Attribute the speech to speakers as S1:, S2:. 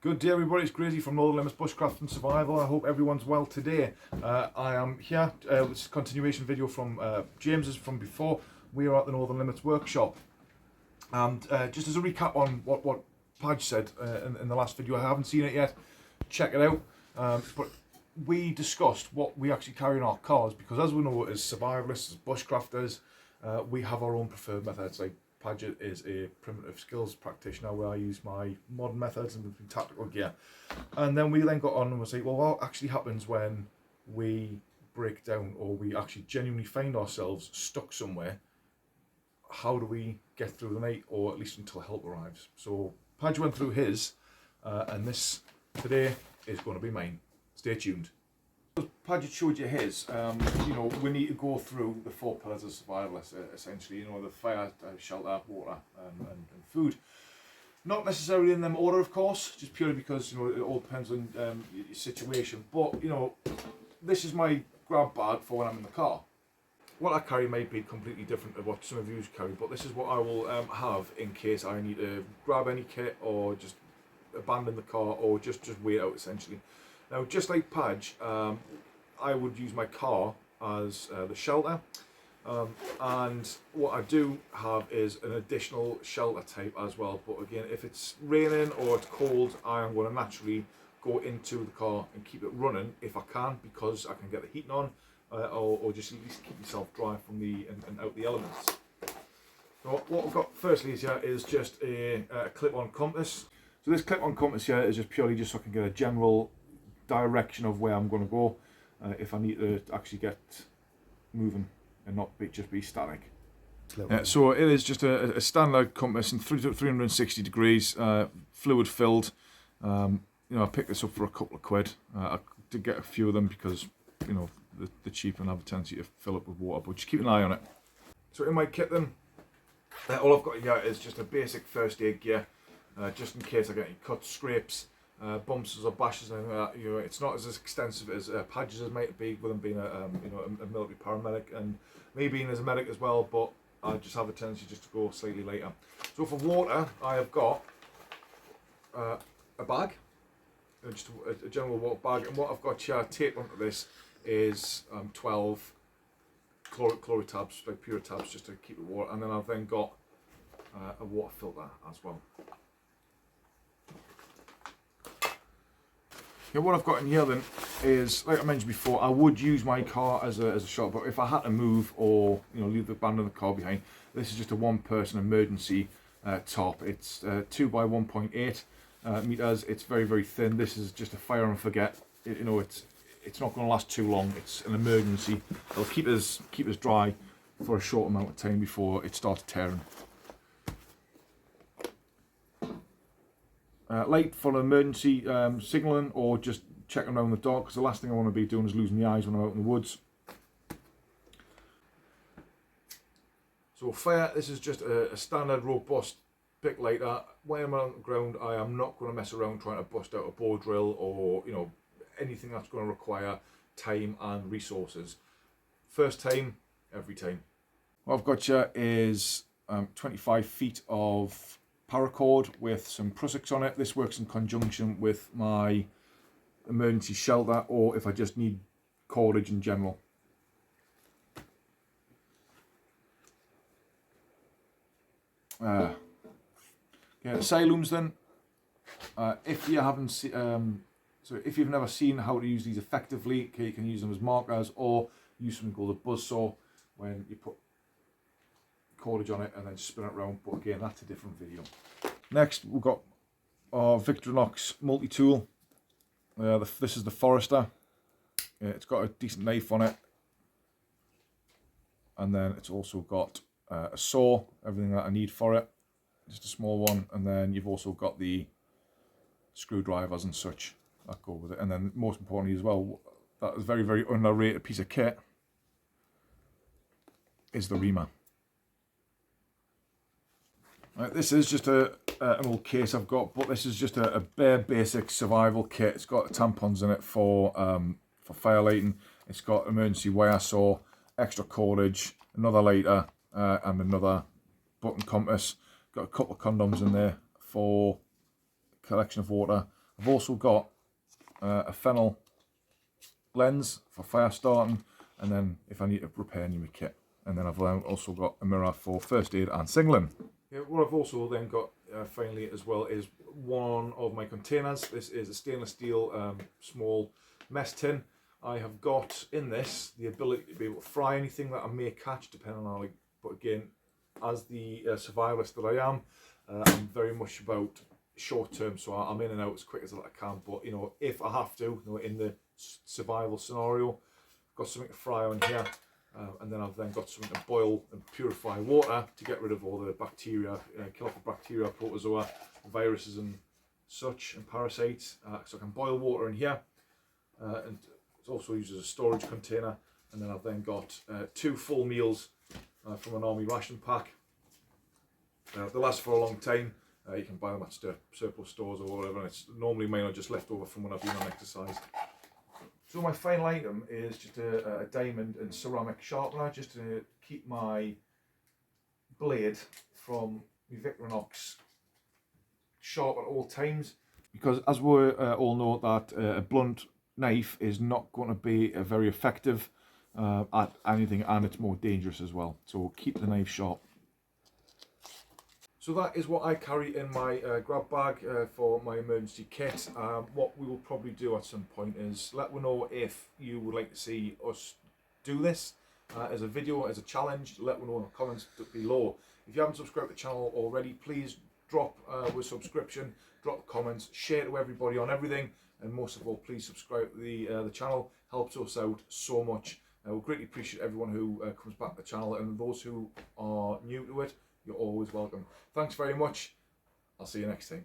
S1: Good day everybody, it's Grayzy from Northern Limits Bushcraft and Survival. I hope everyone's well today. I am here, this is a continuation video from James's from before. We are at the Northern Limits workshop. And just as a recap on what Padge said in the last video, I haven't seen it yet, check it out. But we discussed what we actually carry in our cars, because as we know, as survivalists, as bushcrafters, we have our own preferred methods. Like Padgett is a primitive skills practitioner where I use my modern methods and tactical gear. And then we got on and we say, well, what actually happens when we break down or we actually genuinely find ourselves stuck somewhere? How do we get through the night, or at least until help arrives? So Padge went through his, and this today is going to be mine. Stay tuned. Padgett showed you his. We need to go through the four pillars of survival, essentially. The fire, shelter, water, and food. Not necessarily in them order, of course, just purely because it all depends on your situation. But this is my grab bag for when I'm in the car. What I carry may be completely different to what some of you carry, but this is what I will have in case I need to grab any kit or just abandon the car or just wait out, essentially. Now, just like Padge, I would use my car as the shelter, and what I do have is an additional shelter type as well. But again, if it's raining or it's cold, I am going to naturally go into the car and keep it running if I can, because I can get the heating on, or just at least keep myself dry from and out the elements. So what we've got firstly is just a clip-on compass. So this clip-on compass here is just purely just so I can get a general direction of where I'm going to go if I need to actually get moving and not just be static. So it is just a standard compass in 360 degrees, fluid filled. I picked this up for a couple of quid. I did get a few of them because the cheap and have a tendency to fill up with water, but just keep an eye on it. So in my kit then, all I've got here is just a basic first aid gear, just in case I get any cuts, scrapes, bumps or bashes, and it's not as extensive as Padge's might be, with him being a military paramedic and me being as a medic as well, but I just have a tendency just to go slightly later. So for water, I have got a bag, just a general water bag, and what I've got here taped onto this is 12 chlorine tabs, like pure tabs, just to keep it water, and then I've then got a water filter as well. What I've got in here then is, like I mentioned before, I would use my car as a shelter, but if I had to move or abandon the car behind, this is just a one-person emergency top. It's 2 by 1.8 meters. It's very, very thin. This is just a fire and forget. It's not going to last too long. It's an emergency. It'll keep us dry for a short amount of time before it starts tearing. Light for an emergency signalling or just checking around the dark, because the last thing I want to be doing is losing my eyes when I'm out in the woods. So fire, this is just a standard robust pick lighter. When I'm on the ground, I am not going to mess around trying to bust out a bow drill or anything that's going to require time and resources. First time, every time. What I've got here is 25 feet of paracord with some prussics on it. This works in conjunction with my emergency shelter, or if I just need cordage in general. Siloams then. If you haven't seen, so if you've never seen how to use these effectively, you can use them as markers or use something called a buzzsaw when you put cordage on it and then spin it around, but again, that's a different video. Next, we've got our Victorinox multi-tool. This is the Forester. It's got a decent knife on it, and then it's also got a saw, everything that I need for it, just a small one, and then you've also got the screwdrivers and such that go with it, and then most importantly as well, that is a very, very underrated piece of kit, is the reamer. Right, this is just an old case I've got, but this is just a bare basic survival kit. It's got tampons in it for fire lighting. It's got emergency wire saw, extra cordage, another lighter, and another button compass. Got a couple of condoms in there for collection of water, I've also got a fennel lens for fire starting, and then if I need to repair any of my kit. And then I've also got a mirror for first aid and singling. Yeah, what I've also then got finally as well is one of my containers. This is a stainless steel small mess tin. I have got in this the ability to be able to fry anything that I may catch, depending on how, like, but again, as the survivalist that I am, I'm very much about short term, so I'm in and out as quick as I can. But you know, if I have to, you know, in the survival scenario, I've got something to fry on here. And then I've then got something to boil and purify water to get rid of all the bacteria, kill off the bacteria, protozoa, viruses and such, and parasites. So I can boil water in here, and it's also used as a storage container. And then I've then got 2 full meals from an army ration pack. They last for a long time. You can buy them at surplus stores or whatever, and it's normally mine are just left over from when I've been on exercise. So my final item is just a diamond and ceramic sharpener, just to keep my blade from my Victorinox sharp at all times. Because as we all know, that a blunt knife is not going to be very effective at anything, and it's more dangerous as well. So keep the knife sharp. So that is what I carry in my grab bag for my emergency kit. What we will probably do at some point is let me know if you would like to see us do this as a video, as a challenge. Let me know in the comments below. If you haven't subscribed to the channel already, please drop a subscription, drop comments, share it to everybody on everything, and most of all, please subscribe to the channel. Helps us out so much. We greatly appreciate everyone who comes back to the channel, and those who are new to it, you're always welcome. Thanks very much. I'll see you next time.